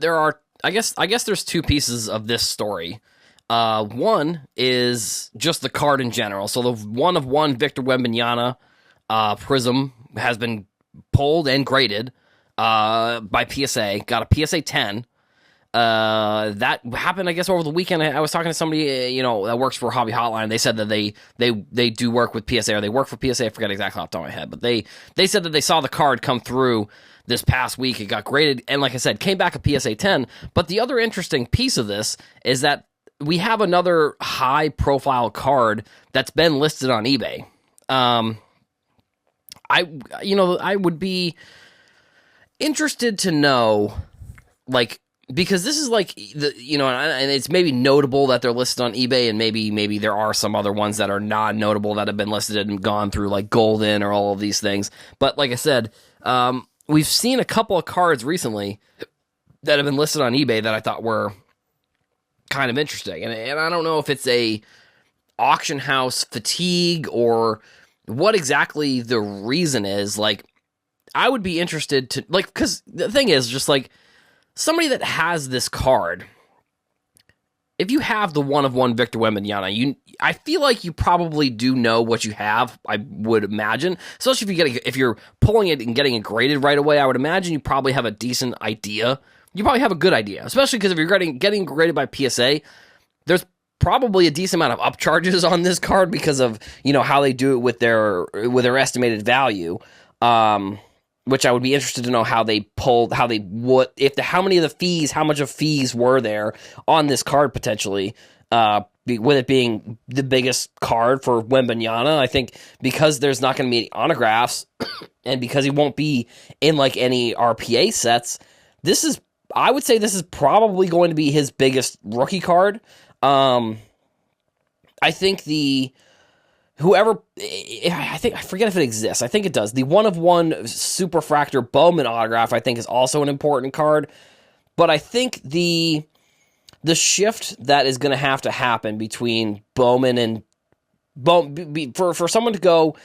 I guess there's two pieces of this story. One is just the card in general. So the one of one Victor Wembanyama Prism has been pulled and graded by PSA. Got a PSA 10. That happened, I guess, over the weekend. I was talking to somebody, that works for Hobby Hotline. They said that they do work with PSA, or they work for PSA. I forget exactly off the top of my head, but they said that they saw the card come through this past week. It got graded, and like I said, came back a PSA 10. But the other interesting piece of this is that we have another high-profile card that's been listed on eBay. I would be interested to know, like, because this is like and it's maybe notable that they're listed on eBay, and maybe there are some other ones that are not notable that have been listed and gone through, like Golden or all of these things. But like I said, we've seen a couple of cards recently that have been listed on eBay that I thought were kind of interesting, and I don't know if it's a auction house fatigue or what exactly the reason is. Like, I would be interested to, like, because the thing is, just like, somebody that has this card, if you have the one of one Victor Wembanyama, I feel like you probably do know what you have. I would imagine, especially if you're pulling it and getting it graded right away. I would imagine you probably have a decent idea. You probably have a good idea, especially because if you're getting graded by PSA, there's probably a decent amount of upcharges on this card because of how they do it with their estimated value. Which I would be interested to know how much of fees were there on this card potentially, with it being the biggest card for Wembanyama. I think because there's not going to be any autographs, and because he won't be in like any RPA sets, I would say this is probably going to be his biggest rookie card. I think I forget if it exists. I think it does. The one of one Superfractor Bowman autograph, I think, is also an important card. But I think the shift that is going to have to happen between Bowman and for someone to go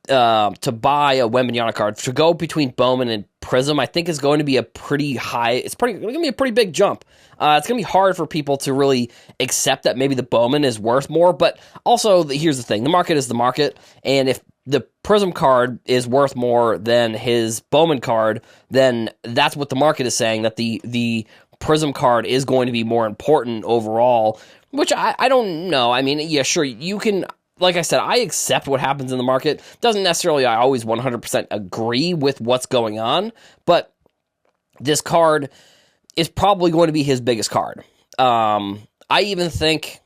to buy a Wembanyama card, to go between Bowman and Prism, I think is going to be a pretty high. It's going to be a pretty big jump. It's going to be hard for people to really accept that maybe the Bowman is worth more. But also, here's the thing: the market is the market, and if the Prism card is worth more than his Bowman card, then that's what the market is saying, that the Prism card is going to be more important overall. Which I don't know. I mean, yeah, sure, you can. Like I said, I accept what happens in the market. Doesn't necessarily I always 100% agree with what's going on, but this card is probably going to be his biggest card. I even think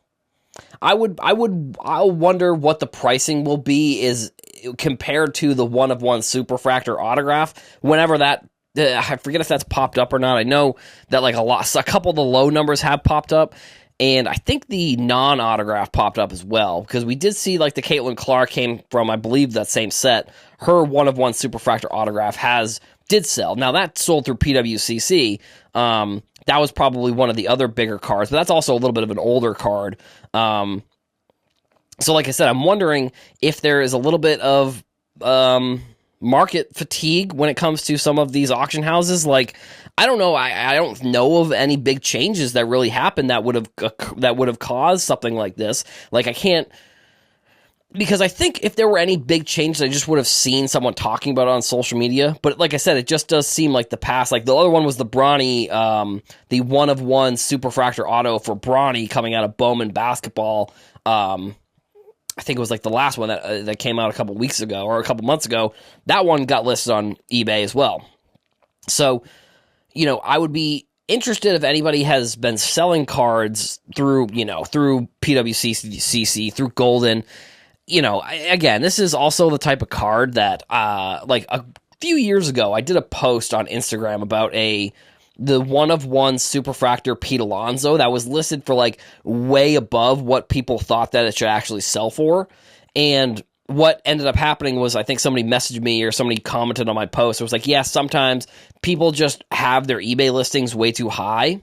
I'll wonder what the pricing will be is compared to the one of one Superfractor autograph. Whenever that, I forget if that's popped up or not. I know that like a couple of the low numbers have popped up. And I think the non-autograph popped up as well, because we did see like the Caitlin Clark came from, I believe, that same set. Her one-of-one Superfractor autograph did sell. Now, that sold through PWCC. That was probably one of the other bigger cards, but that's also a little bit of an older card. So like I said, I'm wondering if there is a little bit of market fatigue when it comes to some of these auction houses. Like, I don't know. I don't know of any big changes that really happened that would have caused something like this. Like, I can't, because I think if there were any big changes, I just would have seen someone talking about it on social media. But like I said, it just does seem like the past. Like the other one was the Bronny, the one of one Superfractor auto for Bronny coming out of Bowman basketball. I think it was like the last one that came out a couple weeks ago or a couple months ago. That one got listed on eBay as well. So, I would be interested if anybody has been selling cards through PWCC, through Golden. Again, this is also the type of card that, like a few years ago, I did a post on Instagram about the one of one Superfractor Pete Alonso that was listed for like way above what people thought that it should actually sell for. And what ended up happening was, I think somebody messaged me or somebody commented on my post. It was like, yeah, sometimes people just have their eBay listings way too high.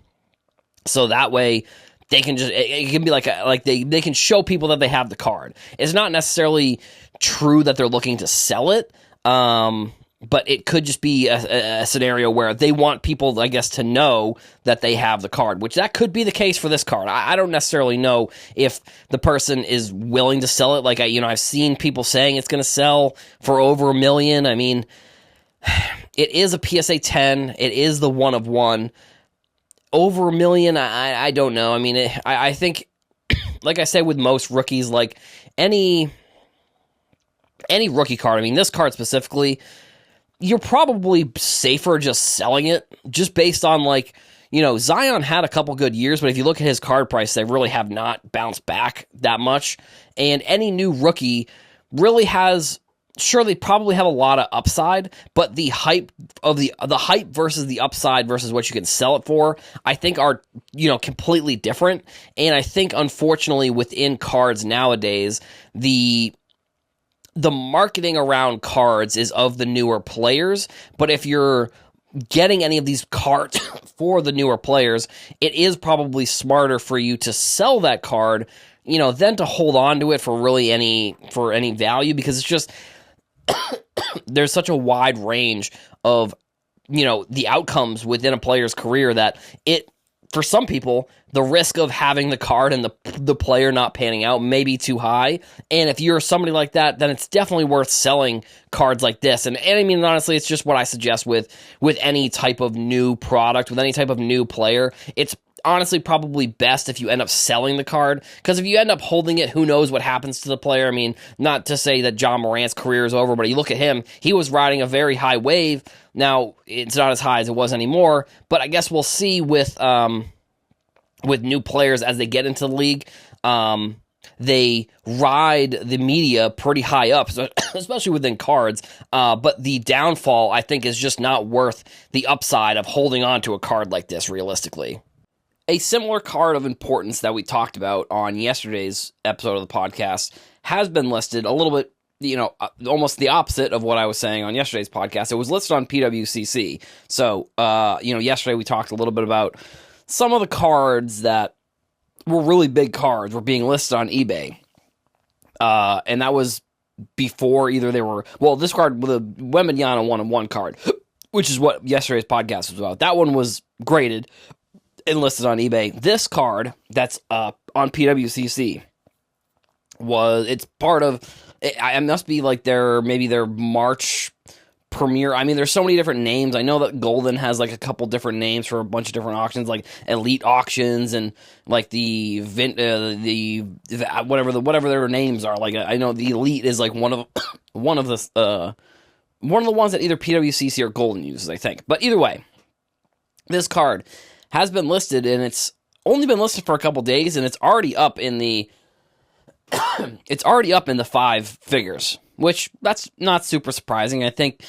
So that way they can just, it can be like they can show people that they have the card. It's not necessarily true that they're looking to sell it. but it could just be a scenario where they want people, I guess, to know that they have the card, which that could be the case for this card. I don't necessarily know if the person is willing to sell it. Like, I've seen people saying it's going to sell for over $1 million. I mean, it is a PSA 10. It is the 1 of 1. Over $1 million, I don't know. I mean, I think, like I said, with most rookies, like any rookie card, I mean, this card specifically, you're probably safer just selling it, just based on, like, Zion had a couple good years, but if you look at his card price, they really have not bounced back that much. And any new rookie really has, sure, they probably have a lot of upside, but the hype of the hype versus the upside versus what you can sell it for, I think are, completely different. And I think, unfortunately, within cards nowadays, the marketing around cards is of the newer players, but if you're getting any of these cards for the newer players, it is probably smarter for you to sell that card, than to hold on to it for any value, because it's just there's such a wide range of, the outcomes within a player's career that for some people, the risk of having the card and the player not panning out may be too high. And if you're somebody like that, then it's definitely worth selling cards like this. And I mean, honestly, it's just what I suggest with any type of new product, with any type of new player. It's honestly probably best if you end up selling the card, because if you end up holding it, who knows what happens to the player. I mean, not to say that John Morant's career is over, but you look at him, he was riding a very high wave. Now, it's not as high as it was anymore, but I guess we'll see with new players as they get into the league. They ride the media pretty high up, especially within cards. But the downfall, I think, is just not worth the upside of holding on to a card like this, realistically. A similar card of importance that we talked about on yesterday's episode of the podcast has been listed a little bit, almost the opposite of what I was saying on yesterday's podcast. It was listed on PWCC. So, yesterday we talked a little bit about some of the cards that were really big cards were being listed on eBay. And that was before either they were, this card, the Wembanyama 1-of-1 card, which is what yesterday's podcast was about. That one was graded and listed on eBay. This card that's on PWCC it's part of, it must be like their March premiere. I mean, there's so many different names. I know that Golden has like a couple different names for a bunch of different auctions, like Elite Auctions and like the whatever their names are. Like, I know the Elite is like one of the ones that either PWCC or Golden uses, I think. But either way, this card has been listed, and it's only been listed for a couple days, and it's already up in the 5 figures, which that's not super surprising. I think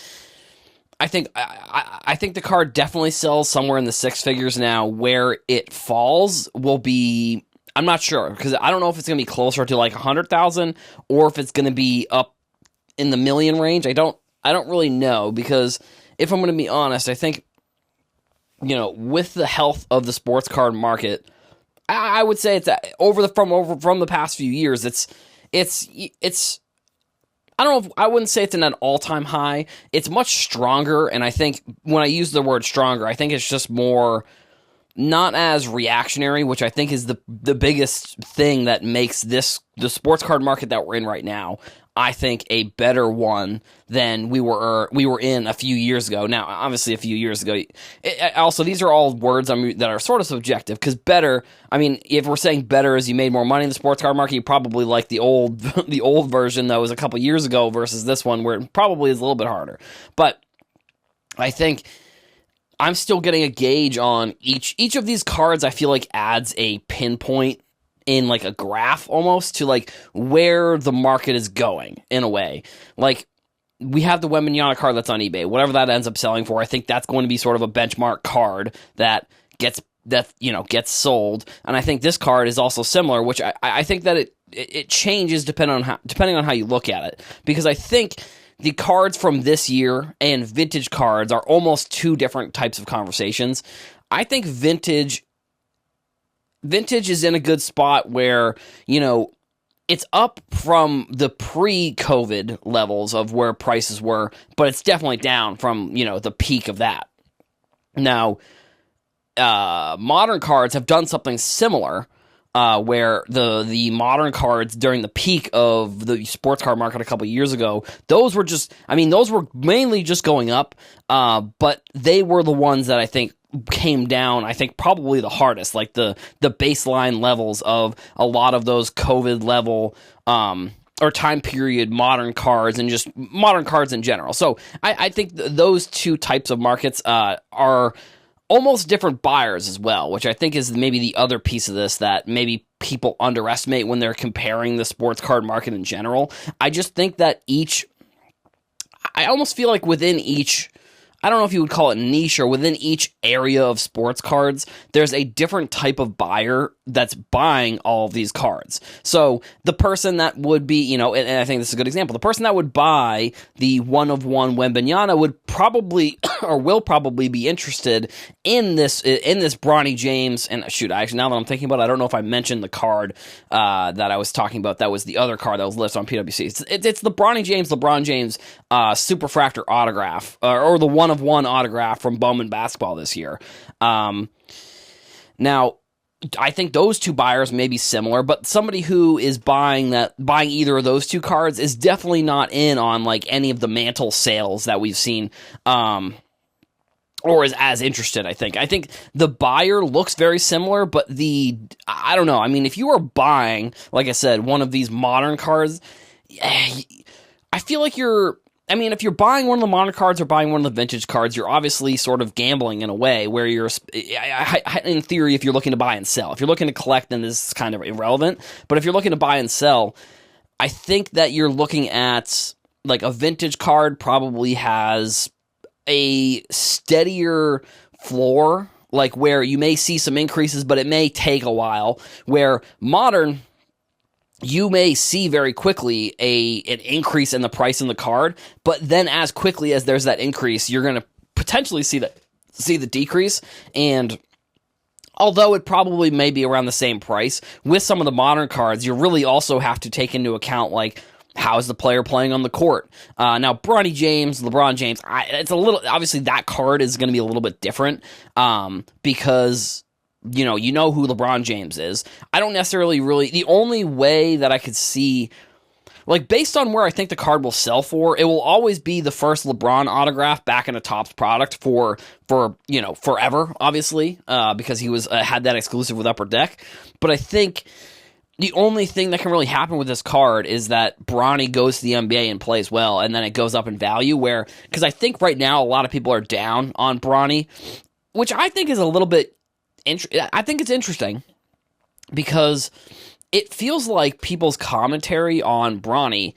the card definitely sells somewhere in the 6 figures now. Where it falls will be, I'm not sure, because I don't know if it's going to be closer to like 100,000 or if it's going to be up in the million range. I don't really know, because if I'm going to be honest, I think, with the health of the sports card market, I would say it's from the past few years. It's I don't know. I wouldn't say it's in an all-time high. It's much stronger, and I think when I use the word stronger, I think it's just more not as reactionary, which I think is the biggest thing that makes the sports card market that we're in right now, I think, a better one than we were in a few years ago. Now, obviously, a few years ago. Also, these are all words that are sort of subjective, because better, I mean, if we're saying better as you made more money in the sports card market, you probably like the old version that was a couple years ago versus this one, where it probably is a little bit harder. But I think I'm still getting a gauge on each of these cards. I feel like adds a pinpoint in like a graph almost to like where the market is going in a way. Like, we have the Wembanyama card that's on eBay. Whatever that ends up selling for, I think that's going to be sort of a benchmark card that gets sold. And I think this card is also similar, which I think that it changes depending on how you look at it, because I think the cards from this year and vintage cards are almost two different types of conversations. I think vintage is in a good spot where, it's up from the pre-COVID levels of where prices were, but it's definitely down from, the peak of that. Now, modern cards have done something similar, where the modern cards during the peak of the sports card market a couple years ago, those were mainly just going up, but they were the ones that I think came down, I think probably the hardest, like the baseline levels of a lot of those COVID level, or time period modern cards and just modern cards in general. So I think those two types of markets, are almost different buyers as well, which I think is maybe the other piece of this that maybe people underestimate when they're comparing the sports card market in general. I just think that I almost feel like within each, I don't know if you would call it niche, or within each area of sports cards, there's a different type of buyer that's buying all of these cards. So the person that would be, and I think this is a good example, the person that would buy the one-of-one Wembanyama would probably, or will probably be interested in this Bronny James, and shoot, actually, now that I'm thinking about it, I don't know if I mentioned the card that I was talking about. That was the other card that was listed on PWC. It's the LeBron James Superfractor autograph, or the one-of-one autograph from Bowman Basketball this year. Now, I think those two buyers may be similar, but somebody who is buying either of those two cards is definitely not in on like any of the mantle sales that we've seen, or is as interested. I think the buyer looks very similar, but I don't know. I mean, if you are buying, like I said, one of these modern cards, I feel like if you're buying one of the modern cards or buying one of the vintage cards, you're obviously sort of gambling in a way where you're, in theory, if you're looking to buy and sell. If you're looking to collect, then this is kind of irrelevant. But if you're looking to buy and sell, I think that you're looking at, like, a vintage card probably has a steadier floor, like where you may see some increases, but it may take a while, where modern, you may see very quickly an increase in the price in the card, but then as quickly as there's that increase, you're going to potentially see the decrease. And although it probably may be around the same price, with some of the modern cards, you really also have to take into account, like, how is the player playing on the court? Now, LeBron James, it's a little, obviously that card is going to be a little bit different, because you know who LeBron James is. I don't necessarily the only way that I could see, like, based on where I think the card will sell for, it will always be the first LeBron autograph back in a Topps product for forever, obviously, because he had that exclusive with Upper Deck. But I think the only thing that can really happen with this card is that Bronny goes to the NBA and plays well, and then it goes up in value, because I think right now a lot of people are down on Bronny, which I think is a little bit, I think it's interesting, because it feels like people's commentary on Bronny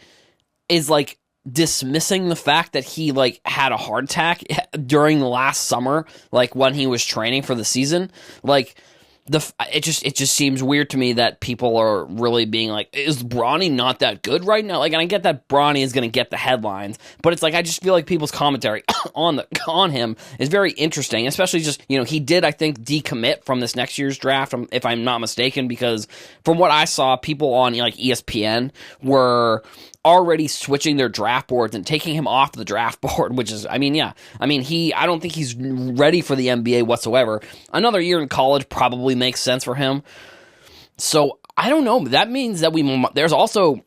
is, like, dismissing the fact that he, like, had a heart attack during the last summer, like, when he was training for the season. Like, it just seems weird to me that people are really being like, is Bronny not that good right now? Like, and I get that Bronny is going to get the headlines, but it's like, I just feel like people's commentary on him is very interesting, especially just, he did, I think, decommit from this next year's draft, if I'm not mistaken, because from what I saw, people on, like, ESPN were already switching their draft boards and taking him off the draft board, which is, I don't think he's ready for the NBA whatsoever. Another year in college probably makes sense for him. So, I don't know. That means that there's also,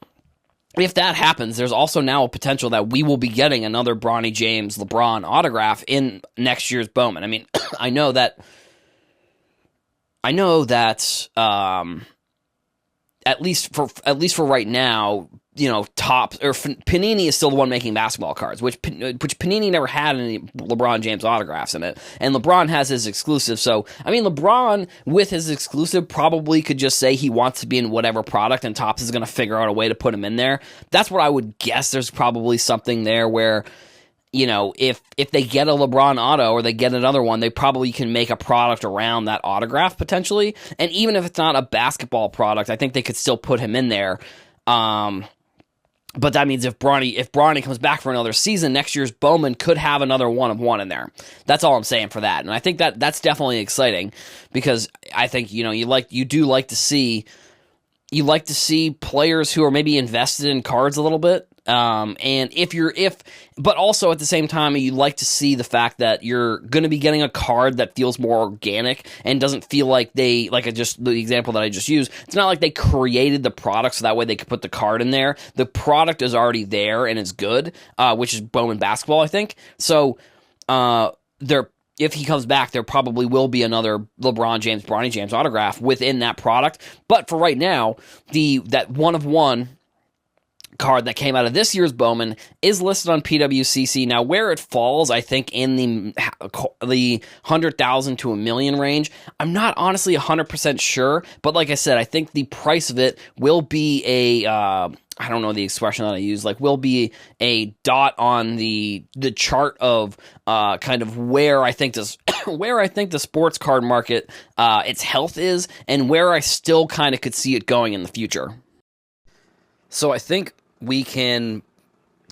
if that happens, there's also now a potential that we will be getting another Bronny James LeBron autograph in next year's Bowman. I mean, I know that, at least for right now, Topps or Panini is still the one making basketball cards, which Panini never had any LeBron James autographs in it, and LeBron has his exclusive. So, LeBron with his exclusive probably could just say he wants to be in whatever product, and Topps is going to figure out a way to put him in there. That's what I would guess. There's probably something there where, if they get a LeBron auto or they get another one, they probably can make a product around that autograph potentially. And even if it's not a basketball product, I think they could still put him in there. But that means if Bronny comes back for another season, next year's Bowman could have another one-of-one in there. That's all I'm saying for that. And I think that's definitely exciting, because I think, you do like to see You like to see players who are maybe invested in cards a little bit. But also at the same time, you like to see the fact that you're going to be getting a card that feels more organic and doesn't feel like the example that I just used. It's not like they created the product so that way they could put the card in there. The product is already there and it's good, which is Bowman basketball, I think. So, if he comes back, there probably will be another LeBron James, Bronny James autograph within that product. But for right now, that one-of-one card that came out of this year's Bowman is listed on PWCC. Now, where it falls, I think, in the 100,000 to $1 million range, I'm not honestly 100% sure. But like I said, I think the price of it will be I don't know the expression that I use, will be a dot on the chart of kind of where I think this where I think the sports card market its health is, and where I still kind of could see it going in the future. So I think we can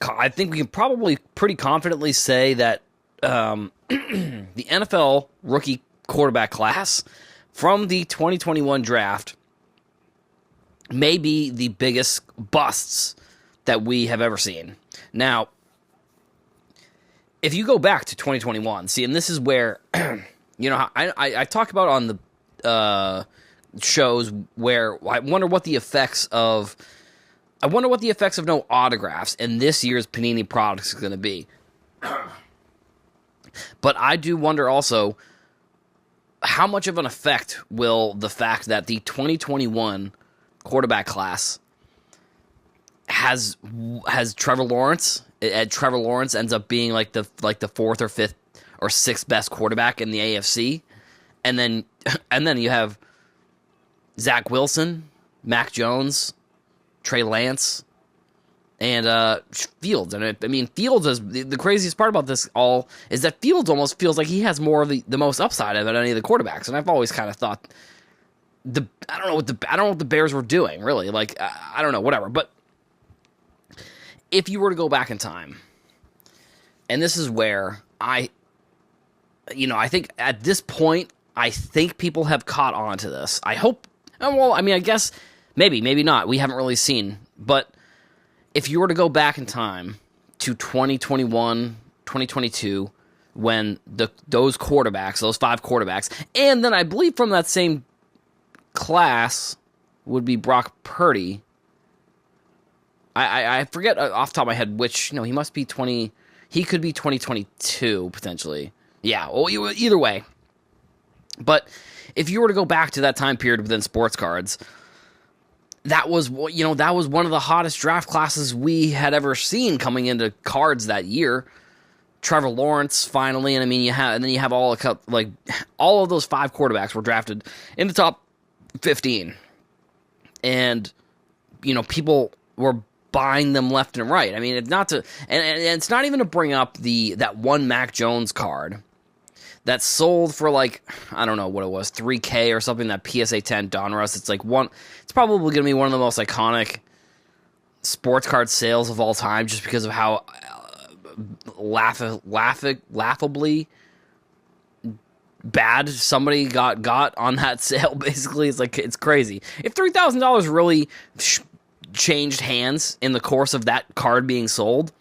probably pretty confidently say that the NFL rookie quarterback class from the 2021 draft may be the biggest busts that we have ever seen. Now, if you go back to 2021, see, and this is where, I talk about on the shows where I wonder what the effects of no autographs in this year's Panini products is going to be. But I do wonder also, how much of an effect will the fact that the 2021 quarterback class has Trevor Lawrence. Trevor Lawrence ends up being like the fourth or fifth or sixth best quarterback in the AFC, and then you have Zach Wilson, Mac Jones, Trey Lance, and Fields. And I mean, Fields is the craziest part about this all is that Fields almost feels like he has more of the most upside of any of the quarterbacks, and I've always kind of thought. I don't know what the Bears were doing, really. I don't know, whatever. But if you were to go back in time, and this is where I think at this point, I think people have caught on to this. I hope. Well, I mean, I guess maybe not. We haven't really seen. But if you were to go back in time to 2021, 2022, when those five quarterbacks, and then I believe from that same class would be Brock Purdy. I forget off the top of my head which, he must be 20, he could be 2022 potentially. Yeah, well, either way. But if you were to go back to that time period within sports cards, that was one of the hottest draft classes we had ever seen coming into cards that year. Trevor Lawrence finally, and I mean you have all of those five quarterbacks were drafted in the top 15, and people were buying them left and right. I mean, it's not to, and it's not even to bring up that one Mac Jones card that sold for I don't know what it was, $3K or something. That PSA 10 Donruss. It's probably going to be one of the most iconic sports card sales of all time, just because of how laughably bad somebody got on that sale. Basically, it's crazy. If $3,000 really changed hands in the course of that card being sold,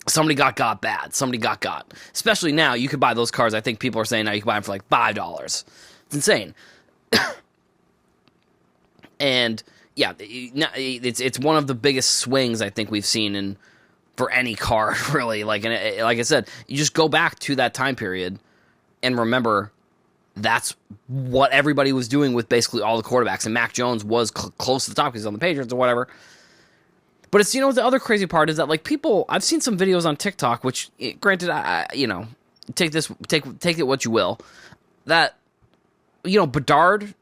somebody got bad. Somebody got. Especially now, you could buy those cards. I think people are saying now you can buy them for $5. It's insane. And yeah, it's one of the biggest swings I think we've seen for any card, really. Like I said, you just go back to that time period and remember that's what everybody was doing with basically all the quarterbacks. And Mac Jones was close to the top because he's on the Patriots or whatever. But it's, the other crazy part is that, people, I've seen some videos on TikTok, which, granted, take it what you will, that, Bedard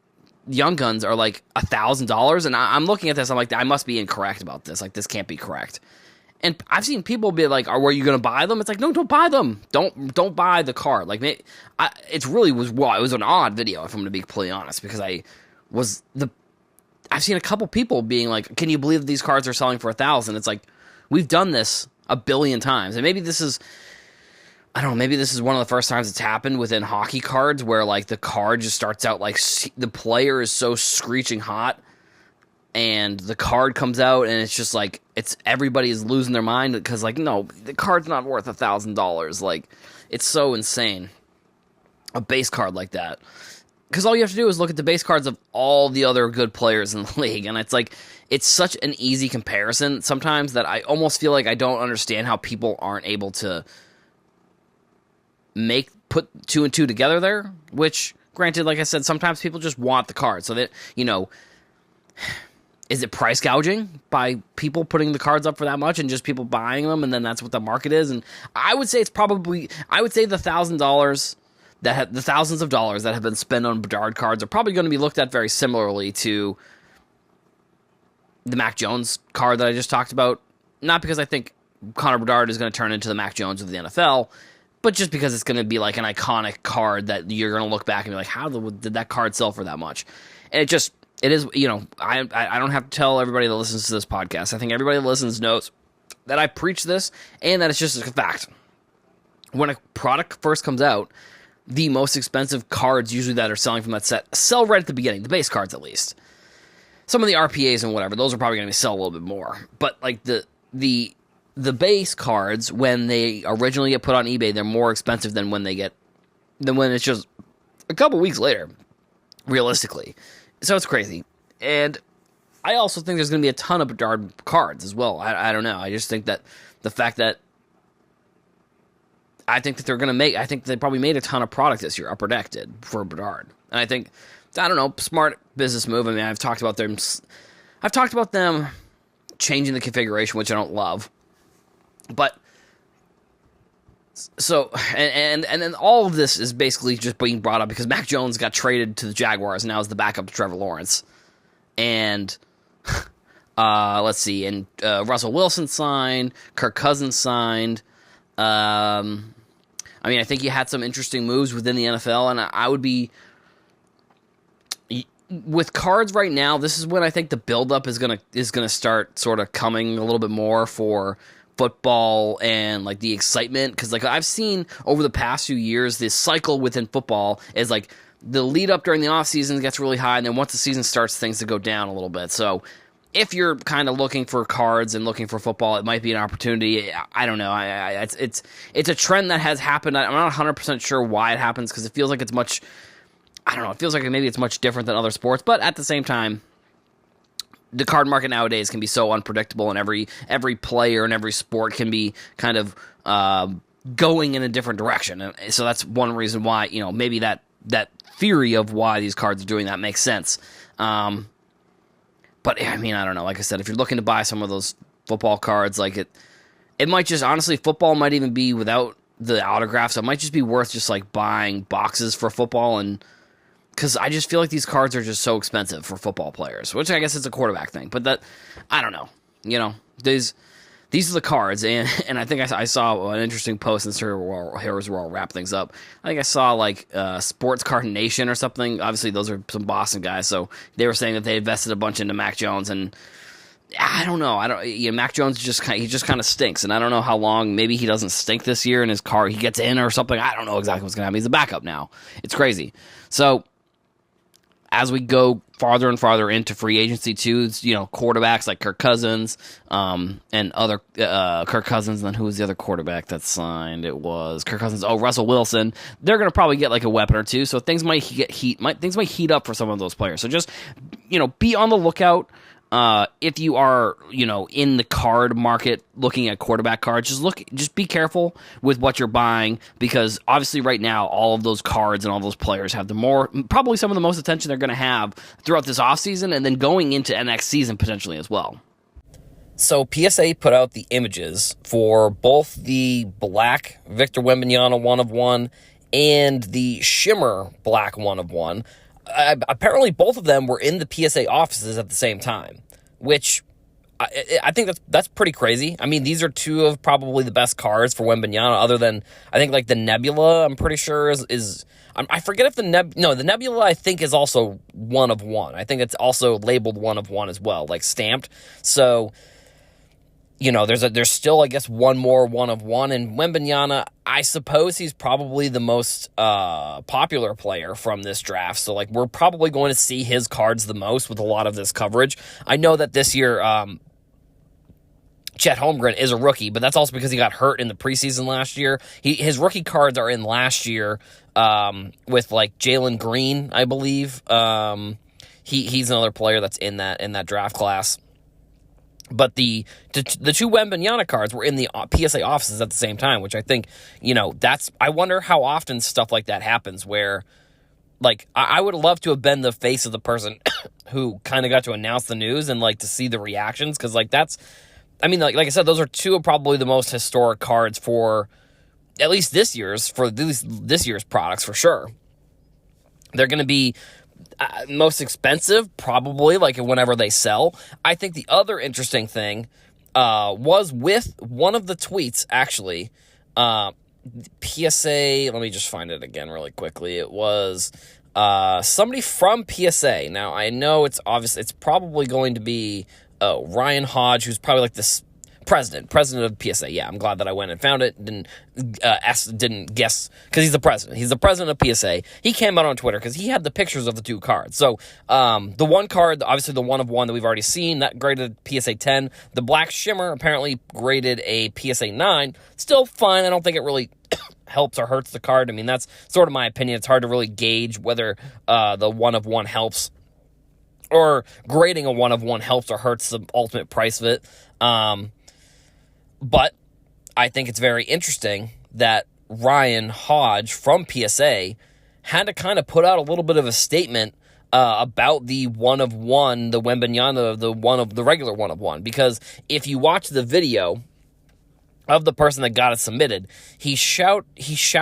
Young Guns are $1,000. And I'm looking at this, I'm like, I must be incorrect about this. This can't be correct. And I've seen people be like, "Were you going to buy them?" It's like, no, don't buy them. Don't buy the card. It was an odd video, if I'm going to be completely honest, because I've seen a couple people being like, "Can you believe these cards are selling for $1,000?" It's like, we've done this a billion times, and maybe this is, I don't know, maybe this is one of the first times it's happened within hockey cards, where the card just starts out the player is so screeching hot and the card comes out, and it's just like, everybody is losing their mind because, like, no, the card's not worth $1,000. Like, it's so insane, a base card like that. Because all you have to do is look at the base cards of all the other good players in the league, and it's like, it's such an easy comparison sometimes that I almost feel like I don't understand how people aren't able to put 2 and 2 together there, which, granted, like I said, sometimes people just want the card, so that, is it price gouging by people putting the cards up for that much and just people buying them, and then that's what the market is? And I would say the $1,000 the thousands of dollars that have been spent on Bedard cards are probably going to be looked at very similarly to the Mac Jones card that I just talked about. Not because I think Connor Bedard is going to turn into the Mac Jones of the NFL, but just because it's going to be like an iconic card that you're going to look back and be like, how did that card sell for that much? And it is, I don't have to tell everybody that listens to this podcast. I think everybody that listens knows that I preach this and that it's just a fact. When a product first comes out, the most expensive cards usually that are selling from that set sell right at the beginning, the base cards at least. Some of the RPAs and whatever, those are probably going to sell a little bit more. But like the base cards, when they originally get put on eBay, they're more expensive than when it's just a couple weeks later, realistically. So it's crazy. And I also think there's going to be a ton of Bedard cards as well. I don't know. I just think that the fact that I think they probably made a ton of product this year, Upper Deck did, for Bedard. And I think, I don't know, smart business move. I mean, I've talked about them changing the configuration, which I don't love. But, so, and then all of this is basically just being brought up because Mac Jones got traded to the Jaguars and now is the backup to Trevor Lawrence. And, let's see, and Russell Wilson signed, Kirk Cousins signed. I mean, I think he had some interesting moves within the NFL, and I would be, with cards right now, this is when I think the buildup is gonna start sort of coming a little bit more for football and like the excitement, because like I've seen over the past few years, this cycle within football is like the lead up during the off season gets really high, and then once the season starts, things to go down a little bit. So if you're kind of looking for cards and looking for football, it might be an opportunity. I don't know. It's a trend that has happened. I'm not 100% sure why it happens, because it feels like it's much, I don't know, it feels like maybe it's much different than other sports, but at the same time, the card market nowadays can be so unpredictable, and every player and every sport can be kind of going in a different direction. And so that's one reason why, maybe that theory of why these cards are doing that makes sense. But I mean, I don't know. Like I said, if you're looking to buy some of those football cards, like it might just, honestly, football might even be without the autographs. It might just be worth just like buying boxes for football, and because I just feel like these cards are just so expensive for football players, which I guess it's a quarterback thing. But that, I don't know. These are the cards, and I think I saw an interesting post, and here's where I'll wrap things up. I think I saw like Sports Card Nation or something. Obviously, those are some Boston guys, so they were saying that they invested a bunch into Mac Jones, and I don't know. Mac Jones just kind of stinks, and I don't know how long. Maybe he doesn't stink this year, and his car he gets in or something. I don't know exactly what's gonna happen. He's a backup now. It's crazy. So as we go farther and farther into free agency too, quarterbacks like Kirk Cousins, and other Kirk Cousins, and then who was the other quarterback that signed? It was Kirk Cousins. Oh, Russell Wilson. They're going to probably get like a weapon or two, so things might heat up for some of those players. So just, be on the lookout. If you are, in the card market looking at quarterback cards, just be careful with what you're buying, because obviously right now all of those cards and all those players have probably some of the most attention they're going to have throughout this offseason, and then going into next season potentially as well. So PSA put out the images for both the black Victor Wembanyama 1/1 and the shimmer black 1/1. Apparently both of them were in the PSA offices at the same time, which I think that's pretty crazy. I mean, these are two of probably the best cards for Wembanyama, other than, I think, like the Nebula, I'm pretty sure is I forget if the Nebula I think is also 1/1. I think it's also labeled 1/1 as well, like stamped. So, there's still, I guess, one more one of one, and Wembanyama, I suppose he's probably the most popular player from this draft, so, like, we're probably going to see his cards the most with a lot of this coverage. I know that this year, Chet Holmgren is a rookie, but that's also because he got hurt in the preseason last year. His rookie cards are in last year with, like, Jalen Green, I believe. He's another player that's in that draft class. But the two Wembanyama cards were in the PSA offices at the same time, which I think, I wonder how often stuff like that happens where, like, I would love to have been the face of the person who kind of got to announce the news and, like, to see the reactions, because, like, like I said, those are two of probably the most historic cards for at least this year's products, for sure. They're going to be most expensive, probably, like, whenever they sell. I think the other interesting thing was with one of the tweets, actually, PSA, let me just find it again really quickly. It was somebody from PSA. Now, I know it's obvious, it's probably going to be Ryan Hodge, who's probably like this president of PSA. Yeah, I'm glad that I went and found it. Didn't guess, because he's the president. He's the president of PSA. He came out on Twitter because he had the pictures of the two cards. So the one card, obviously the one of one that we've already seen, that graded PSA 10. The Black Shimmer apparently graded a PSA 9. Still fine. I don't think it really helps or hurts the card. I mean, that's sort of my opinion. It's hard to really gauge whether the one of one helps, or grading a one of one helps or hurts the ultimate price of it. But I think it's very interesting that Ryan Hodge from PSA had to kind of put out a little bit of a statement about the one of one, the Wembanyama, the regular one of one, because if you watch the video of the person that got it submitted, he shouts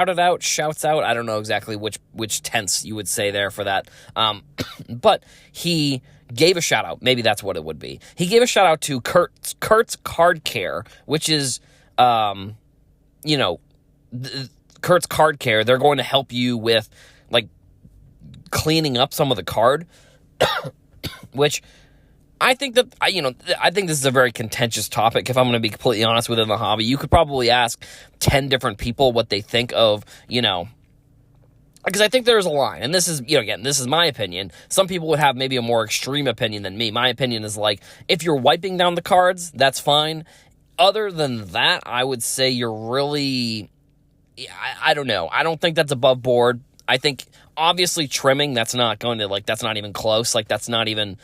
out, I don't know exactly which tense you would say there for that, but he gave a shout out. Maybe that's what it would be. He gave a shout out to Kurt's Card Care, which is, Kurt's Card Care. They're going to help you with, like, cleaning up some of the card, which I think that, I think this is a very contentious topic, if I'm going to be completely honest, within the hobby. You could probably ask 10 different people what they think of, because I think there's a line, and this is, again, this is my opinion. Some people would have maybe a more extreme opinion than me. My opinion is, like, if you're wiping down the cards, that's fine. Other than that, I would say you're really, I don't know. I don't think that's above board. I think, obviously, trimming, that's not going to, like, that's not even close. Like, that's not even,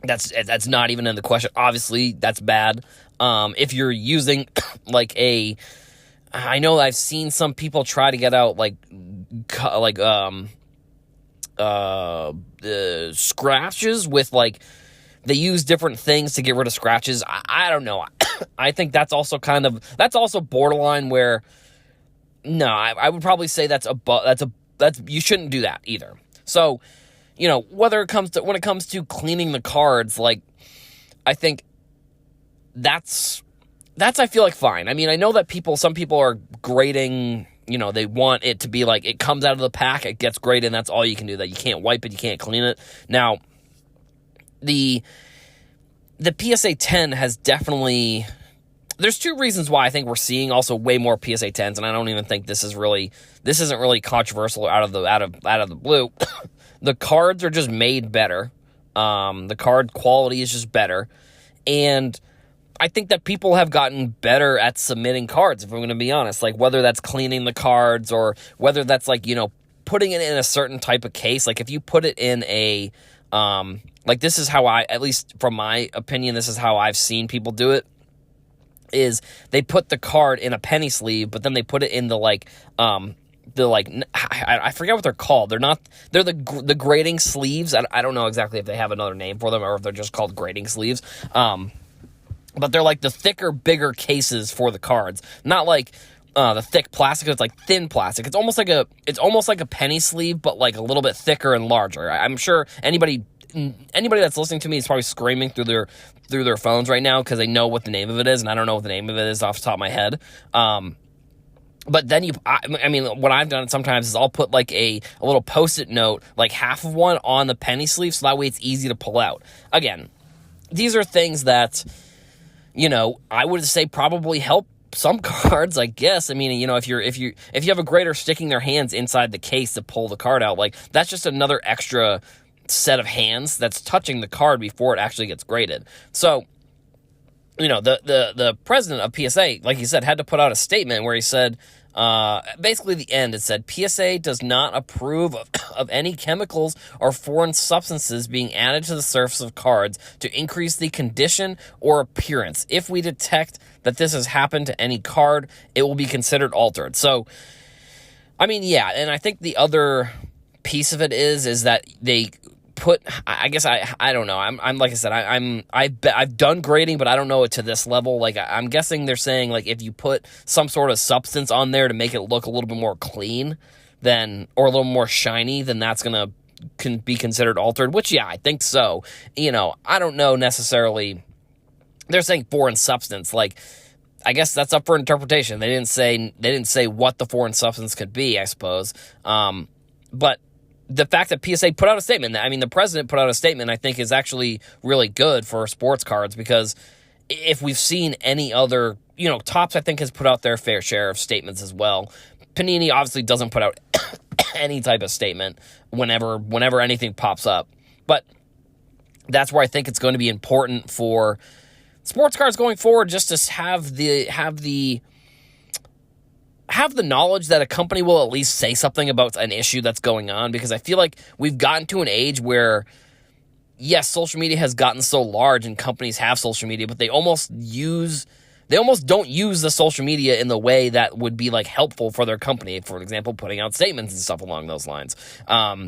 that's not even in the question. Obviously, that's bad. If you're using, like, I know I've seen some people try to get out, scratches with, like, they use different things to get rid of scratches. I don't know. I think that's also borderline where, no, I would probably say that's you shouldn't do that either. So, when it comes to cleaning the cards, like, I think that's I feel like fine. I mean, I know that some people are grading, they want it to be like, it comes out of the pack, it gets graded, and that's all you can do, that you can't wipe it, you can't clean it. Now, the PSA 10 has definitely, there's two reasons why I think we're seeing also way more PSA 10s, and I don't even think this isn't really controversial out of the blue. The cards are just made better. The card quality is just better, and I think that people have gotten better at submitting cards, if I'm going to be honest. Like, whether that's cleaning the cards, or whether that's, like, putting it in a certain type of case. Like, if you put it in a, like, this is how at least from my opinion, this is how I've seen people do it, is they put the card in a penny sleeve, but then they put it in I forget what they're called. They're the grading sleeves. I don't know exactly if they have another name for them, or if they're just called grading sleeves. But they're like the thicker, bigger cases for the cards. Not like the thick plastic. It's like thin plastic. It's almost like a penny sleeve, but like a little bit thicker and larger. I'm sure anybody that's listening to me is probably screaming through their phones right now because they know what the name of it is, and I don't know what the name of it is off the top of my head. But then what I've done sometimes is I'll put like a little Post-it note, like half of one on the penny sleeve, so that way it's easy to pull out. Again, these are things that I would say probably help some cards, I guess. I mean, if you have a grader sticking their hands inside the case to pull the card out, like that's just another extra set of hands that's touching the card before it actually gets graded. So, the president of PSA, like he said, had to put out a statement where he said, basically the end, it said, PSA does not approve of any chemicals or foreign substances being added to the surface of cards to increase the condition or appearance. If we detect that this has happened to any card, it will be considered altered. So, I mean, yeah, and I think the other piece of it is that they put, I guess I don't know. I'm like I said, I've done grading, but I don't know it to this level. Like I'm guessing they're saying like if you put some sort of substance on there to make it look a little bit more clean, or a little more shiny, then that's can be considered altered. Which I think so. I don't know necessarily. They're saying foreign substance, like. I guess that's up for interpretation. They didn't say what the foreign substance could be, I suppose. But the fact that PSA put out a statement, the president put out a statement, I think is actually really good for sports cards, because if we've seen any other, Topps, I think, has put out their fair share of statements as well. Panini obviously doesn't put out any type of statement whenever anything pops up. But that's where I think it's going to be important for sports cards going forward, just to have the knowledge that a company will at least say something about an issue that's going on, because I feel like we've gotten to an age where, yes, social media has gotten so large and companies have social media, but they almost don't use the social media in the way that would be like helpful for their company. For example, putting out statements and stuff along those lines.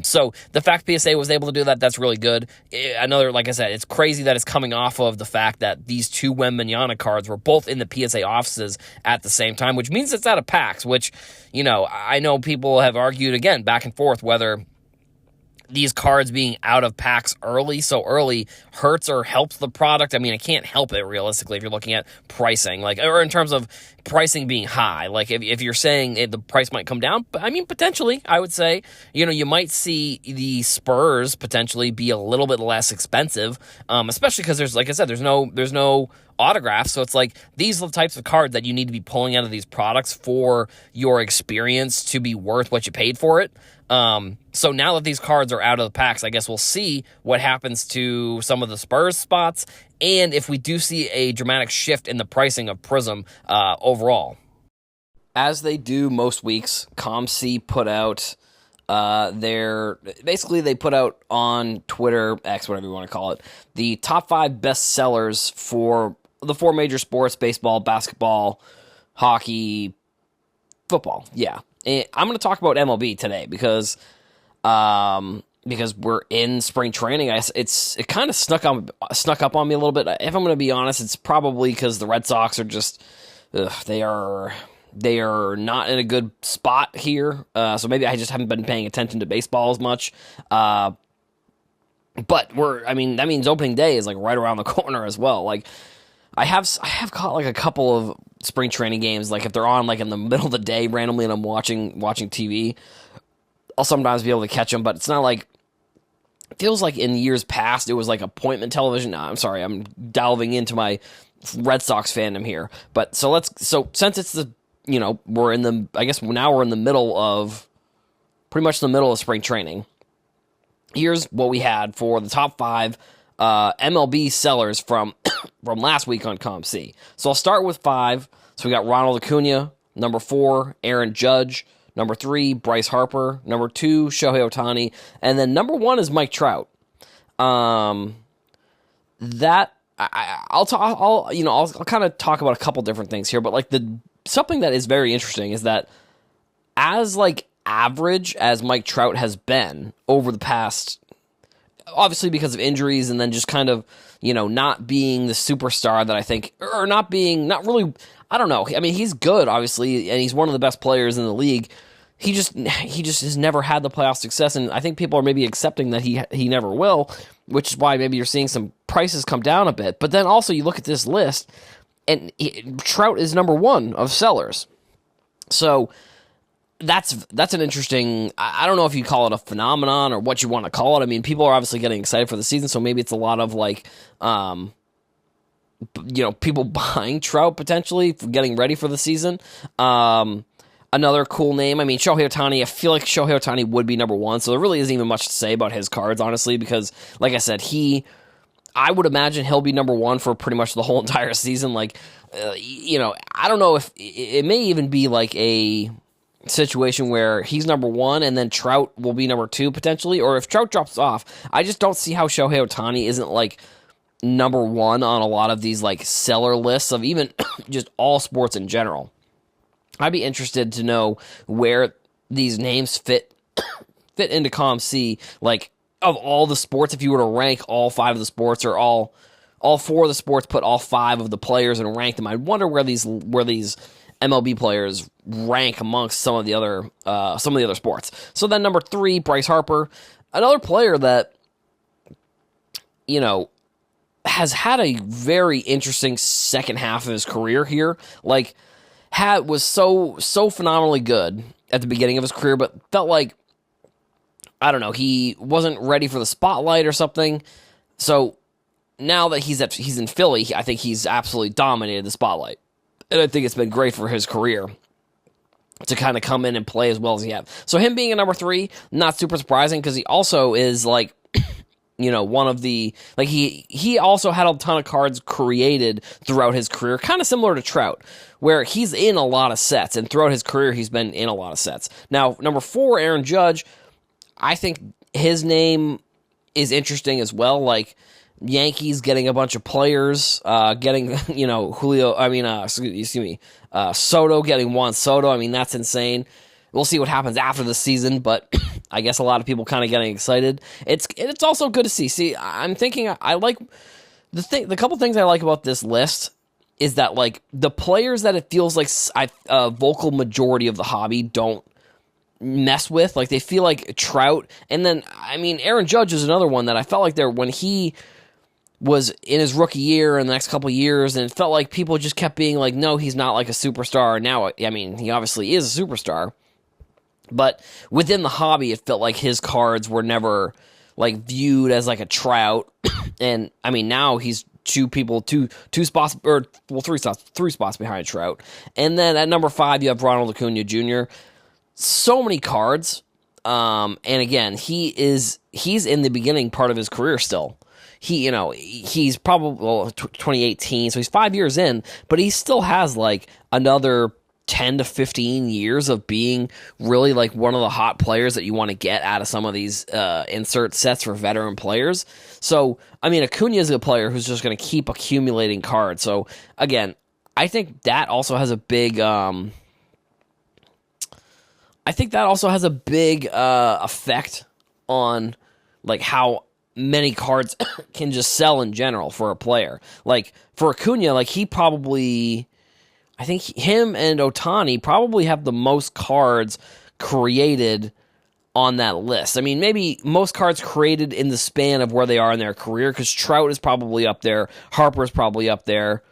So the fact PSA was able to do that, that's really good. Like I said, it's crazy that it's coming off of the fact that these two Wembanyama cards were both in the PSA offices at the same time, which means it's out of packs, which, I know people have argued again back and forth whether these cards being out of packs so early hurts or helps the product. I mean, it can't help it realistically if you're looking at pricing, or in terms of pricing being high. Like if you're saying the price might come down, but I mean, potentially, I would say, you might see the Spurs potentially be a little bit less expensive, especially because there's, like I said, there's no autographs. So it's like, these are the types of cards that you need to be pulling out of these products for your experience to be worth what you paid for it. So now that these cards are out of the packs, I guess we'll see what happens to some of the Spurs spots, and if we do see a dramatic shift in the pricing of Prism overall. As they do most weeks, ComC put out they put out on Twitter, X, whatever you want to call it, the top 5 best sellers for the 4 major sports: baseball, basketball, hockey, football. Yeah. And I'm going to talk about MLB today because we're in spring training. It kind of snuck up on me a little bit. If I'm going to be honest, it's probably because the Red Sox are just they are not in a good spot here. So maybe I just haven't been paying attention to baseball as much. But that means opening day is like right around the corner as well. Like I have caught like a couple of spring training games, like if they're on like in the middle of the day randomly and I'm watching TV, I'll sometimes be able to catch them, but it's not like, it feels like in years past it was like appointment television. I'm sorry, I'm delving into my Red Sox fandom here. But so since it's we're in the middle of spring training. Here's what we had for the top 5 MLB sellers from last week on ComC. So I'll start with 5. So we got Ronald Acuna, number 4, Aaron Judge, number 3, Bryce Harper, number 2, Shohei Ohtani, and then number 1 is Mike Trout. I'll kind of talk about a couple different things here, but like something that is very interesting is that as like average as Mike Trout has been over the past, obviously because of injuries and then just kind of, not being the superstar that I think, or not really, I don't know. I mean, he's good, obviously, and he's one of the best players in the league. He just has never had the playoff success, and I think people are maybe accepting that he never will, which is why maybe you're seeing some prices come down a bit. But then also you look at this list, and Trout is number 1 of sellers. So that's an interesting, I don't know if you call it a phenomenon or what you want to call it. I mean, people are obviously getting excited for the season, so maybe it's a lot of like, people buying Trout potentially, getting ready for the season. Another cool name, I mean, Shohei Ohtani, I feel like Shohei Ohtani would be number one, so there really isn't even much to say about his cards, honestly, because, like I said, I would imagine he'll be number one for pretty much the whole entire season. Like, I don't know if it may even be like a situation where he's number one and then Trout will be number two potentially, or if Trout drops off, I just don't see how Shohei Ohtani isn't like number one on a lot of these like seller lists of even just all sports in general. I'd be interested to know where these names fit into column C, like of all the sports, if you were to rank all five of the sports or all four of the sports, put all five of the players and rank them. I wonder where these MLB players rank amongst some of the other sports. So then number 3, Bryce Harper, another player that has had a very interesting second half of his career here. Like, was so phenomenally good at the beginning of his career, but felt like, I don't know, he wasn't ready for the spotlight or something. So now that he's in Philly, I think he's absolutely dominated the spotlight. And I think it's been great for his career to kind of come in and play as well as he has. So him being a number 3, not super surprising, because he also is like, one of the, like, he also had a ton of cards created throughout his career, kind of similar to Trout, where he's in a lot of sets, and throughout his career, he's been in a lot of sets. Now, number 4, Aaron Judge, I think his name is interesting as well. Like, Yankees getting a bunch of players, getting, Soto, getting Juan Soto. I mean, that's insane. We'll see what happens after the season, but I guess a lot of people kind of getting excited. It's also good to see. See, I'm thinking I like the couple things I like about this list is that, like, the players that it feels like a vocal majority of the hobby don't mess with, like, they feel like Trout, and then, I mean, Aaron Judge is another one that I felt like when he was in his rookie year and the next couple of years, and it felt like people just kept being like, no, he's not like a superstar. Now, I mean, he obviously is a superstar, but within the hobby, it felt like his cards were never like viewed as like a Trout. And I mean, now he's three spots behind Trout. And then at number 5, you have Ronald Acuna Jr. So many cards. And again, he's in the beginning part of his career still. He's probably 2018, so he's 5 years in, but he still has like another 10 to 15 years of being really like one of the hot players that you want to get out of some of these insert sets for veteran players. So, I mean, Acuna is a player who's just going to keep accumulating cards. So, again, I think that also has a big effect on like how many cards can just sell in general for a player. Like, for Acuna, like, I think him and Ohtani probably have the most cards created on that list. I mean, maybe most cards created in the span of where they are in their career, because Trout is probably up there, Harper is probably up there.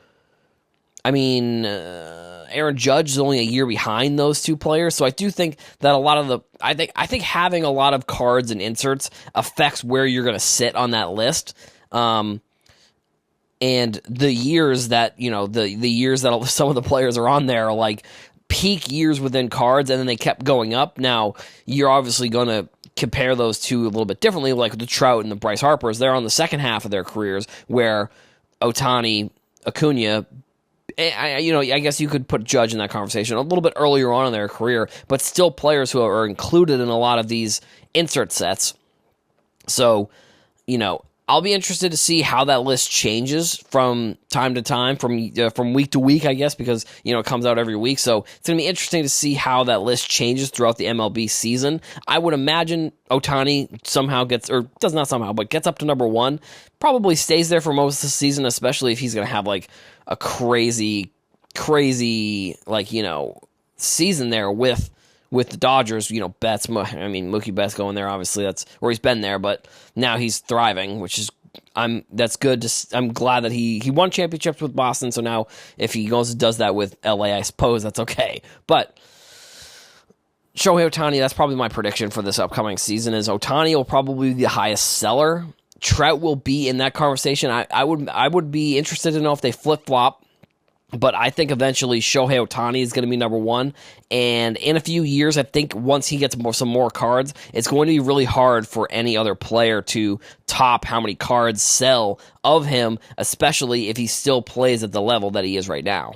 I mean, Aaron Judge is only a year behind those two players, so I do think that I think having a lot of cards and inserts affects where you're going to sit on that list. And the years that, the years that some of the players are on there are like peak years within cards, and then they kept going up. Now, you're obviously going to compare those two a little bit differently, like the Trout and the Bryce Harpers. They're on the second half of their careers, where Ohtani, Acuna, I guess you could put Judge in that conversation a little bit earlier on in their career, but still players who are included in a lot of these insert sets. So, I'll be interested to see how that list changes from time to time, from week to week, I guess, because, it comes out every week. So it's going to be interesting to see how that list changes throughout the MLB season. I would imagine Ohtani gets up to number 1, probably stays there for most of the season, especially if he's going to have like a crazy, like, season there with the Dodgers, Betts, Mookie Betts going there, obviously that's where he's been there, but now he's thriving, which is, that's good. I'm glad that he won championships with Boston, so now if he goes and does that with LA, I suppose that's okay. But Shohei Ohtani, that's probably my prediction for this upcoming season, is Ohtani will probably be the highest seller Trout will be in that conversation. I would be interested to know if they flip-flop. But I think eventually Shohei Ohtani is going to be number one. And in a few years, I think once he gets some more cards, it's going to be really hard for any other player to top how many cards sell of him, especially if he still plays at the level that he is right now.